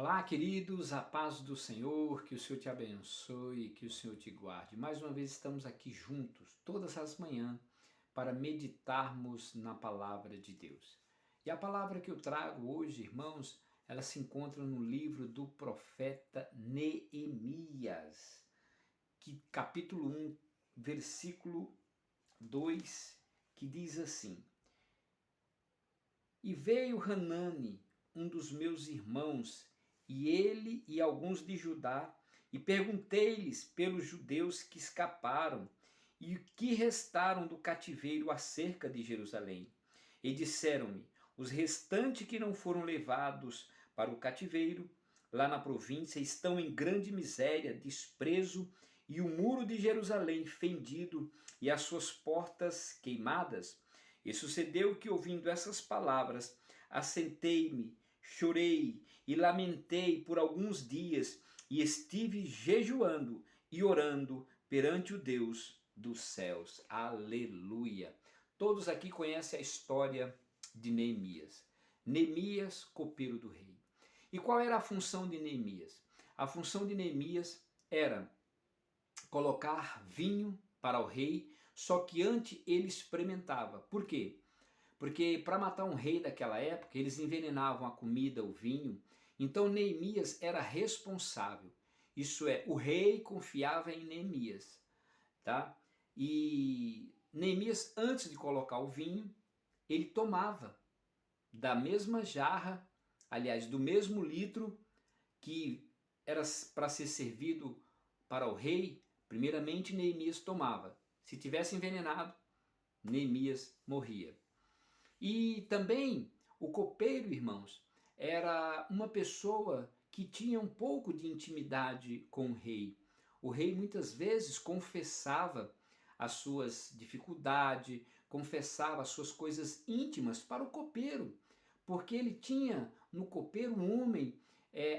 Olá, queridos, a paz do Senhor, que o Senhor te abençoe, que o Senhor te guarde. Mais uma vez estamos aqui juntos, todas as manhãs, para meditarmos na palavra de Deus. E a palavra que eu trago hoje, irmãos, ela se encontra no livro do profeta Neemias, capítulo 1, versículo 2, que diz assim: E veio Hanani, um dos meus irmãos, e ele e alguns de Judá, e perguntei-lhes pelos judeus que escaparam e o que restaram do cativeiro acerca de Jerusalém. E disseram-me: os restantes que não foram levados para o cativeiro, lá na província, estão em grande miséria, desprezo, e o muro de Jerusalém fendido e as suas portas queimadas. E sucedeu que, ouvindo essas palavras, assentei-me, chorei e lamentei por alguns dias, e estive jejuando e orando perante o Deus dos céus. Aleluia! Todos aqui conhecem a história de Neemias. Neemias, copeiro do rei. E qual era a função de Neemias? A função de Neemias era colocar vinho para o rei, só que antes ele experimentava. Por quê? Porque para matar um rei daquela época, eles envenenavam a comida, o vinho. Então Neemias era responsável. Isso é, o rei confiava em Neemias, tá? E Neemias, antes de colocar o vinho, ele tomava da mesma jarra, aliás, do mesmo litro que era para ser servido para o rei. Primeiramente Neemias tomava. Se tivesse envenenado, Neemias morria. E também o copeiro, irmãos, era uma pessoa que tinha um pouco de intimidade com o rei. O rei muitas vezes confessava as suas dificuldades, confessava as suas coisas íntimas para o copeiro, porque ele tinha no copeiro um homem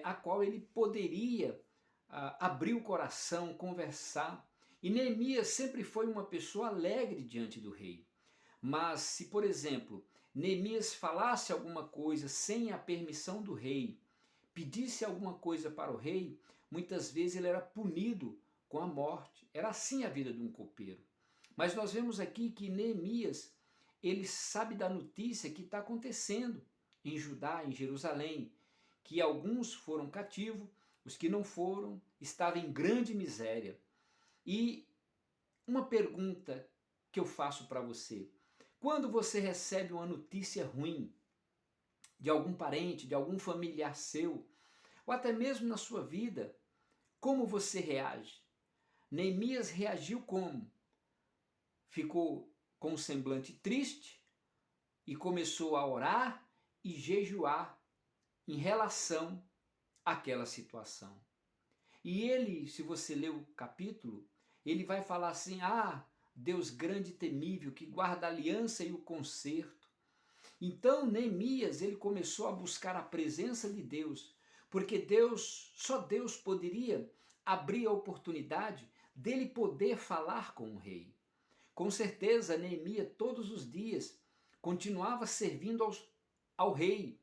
a qual ele poderia abrir o coração, conversar. E Neemias sempre foi uma pessoa alegre diante do rei. Mas se, por exemplo, Neemias falasse alguma coisa sem a permissão do rei, pedisse alguma coisa para o rei, muitas vezes ele era punido com a morte. Era assim a vida de um copeiro. Mas nós vemos aqui que Neemias, ele sabe da notícia que está acontecendo em Judá, em Jerusalém, que alguns foram cativos, os que não foram estavam em grande miséria. E uma pergunta que eu faço para você: quando você recebe uma notícia ruim de algum parente, de algum familiar seu, ou até mesmo na sua vida, como você reage? Neemias reagiu como? Ficou com um semblante triste e começou a orar e jejuar em relação àquela situação. E ele, se você ler o capítulo, ele vai falar assim: Deus grande e temível, que guarda a aliança e o conserto. Então Neemias, ele começou a buscar a presença de Deus, porque só Deus poderia abrir a oportunidade dele poder falar com o rei. Com certeza Neemias todos os dias continuava servindo ao rei,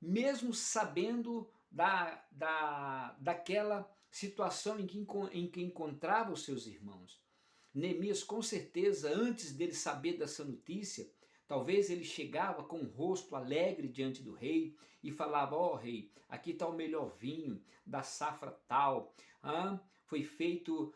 mesmo sabendo daquela situação em que encontrava os seus irmãos. Neemias, com certeza, antes dele saber dessa notícia, talvez ele chegava com o rosto alegre diante do rei e falava: rei, aqui está o melhor vinho da safra tal, foi feito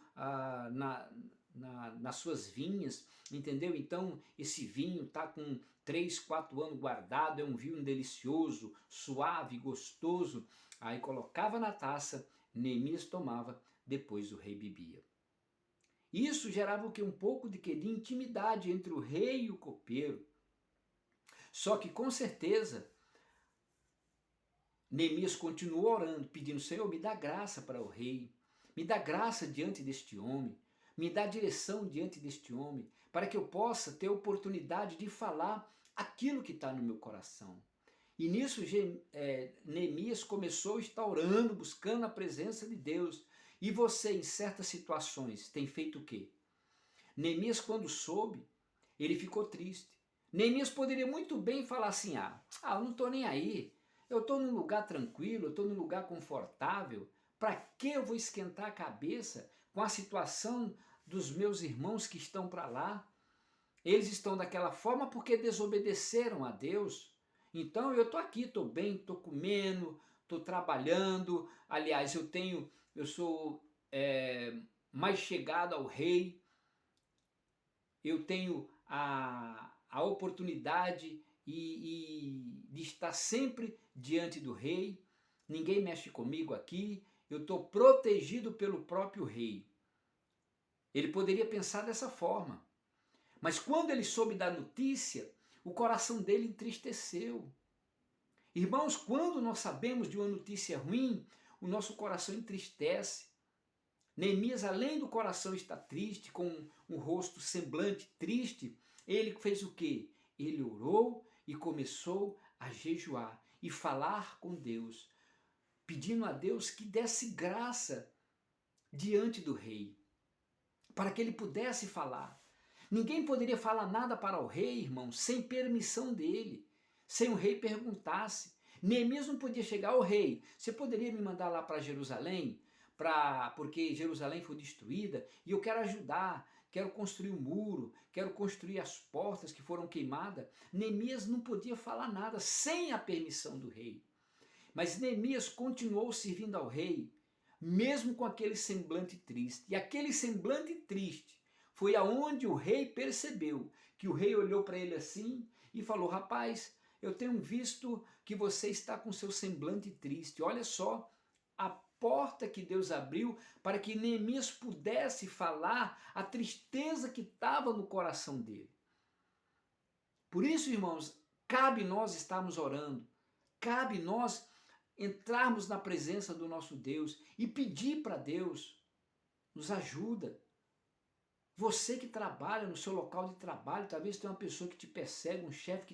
nas suas vinhas, entendeu? Então esse vinho está com 3, 4 anos guardado, é um vinho delicioso, suave, gostoso. Aí colocava na taça, Neemias tomava, depois o rei bebia. Isso gerava o que? Um pouco de intimidade entre o rei e o copeiro. Só que com certeza Neemias continuou orando, pedindo: Senhor, me dá graça para o rei, me dá graça diante deste homem, me dá direção diante deste homem, para que eu possa ter a oportunidade de falar aquilo que está no meu coração. E nisso Neemias começou a estar orando, buscando a presença de Deus. E você, em certas situações, tem feito o quê? Neemias, quando soube, ele ficou triste. Neemias poderia muito bem falar assim: eu não estou nem aí, Eu estou num lugar tranquilo, eu estou num lugar confortável. Para que eu vou esquentar a cabeça com a situação dos meus irmãos que estão para lá? Eles estão daquela forma porque desobedeceram a Deus. Então eu estou aqui, estou bem, estou comendo, estou trabalhando. Aliás, eu sou mais chegado ao rei. Eu tenho a oportunidade de estar sempre diante do rei. Ninguém mexe comigo aqui. Eu estou protegido pelo próprio rei. Ele poderia pensar dessa forma. Mas quando ele soube da notícia, o coração dele entristeceu. Irmãos, quando nós sabemos de uma notícia ruim, o nosso coração entristece. Neemias, além do coração estar triste, com um rosto semblante triste, ele fez o quê? Ele orou e começou a jejuar e falar com Deus, pedindo a Deus que desse graça diante do rei, para que ele pudesse falar. Ninguém poderia falar nada para o rei, irmão, sem permissão dele, sem o rei perguntasse. Neemias não podia chegar ao rei. Você poderia me mandar lá para Jerusalém? Porque Jerusalém foi destruída e eu quero ajudar, quero construir um muro, quero construir as portas que foram queimadas. Neemias não podia falar nada sem a permissão do rei. Mas Neemias continuou servindo ao rei, mesmo com aquele semblante triste. E aquele semblante triste foi aonde o rei percebeu, que o rei olhou para ele assim e falou: rapaz, eu tenho visto que você está com seu semblante triste. Olha só a porta que Deus abriu para que Neemias pudesse falar a tristeza que estava no coração dele. Por isso, irmãos, cabe nós estarmos orando, cabe nós entrarmos na presença do nosso Deus e pedir para Deus, nos ajuda. Você que trabalha no seu local de trabalho, talvez tenha uma pessoa que te persegue, um chefe que